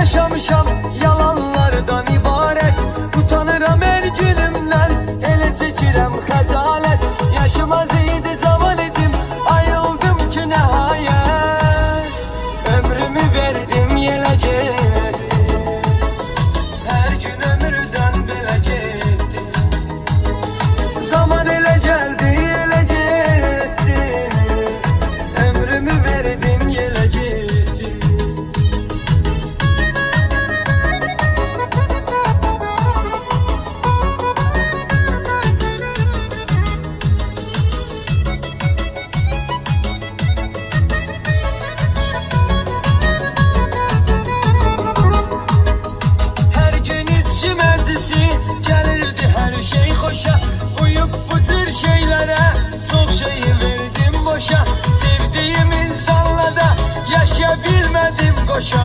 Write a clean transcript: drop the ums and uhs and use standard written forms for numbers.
yaşamışam yalanlardan ibaret. Utanıram her günümden, ele çəkirəm xəcalət. Yaşım az idi, cavan idim, ayıldım ki nəhayət. Ömrümü verdim, yelə getdim, hər gün ömürdən belə getdi. Zaman elə gəldi, elə getdi, ömrümü verdim, yelə getdi. Gəlirdi hər şey xoşa, uyub bu tür şeylərə çox şey verdim boşa. Sevdiyim insanla da yaşaya bilmədim qoşa.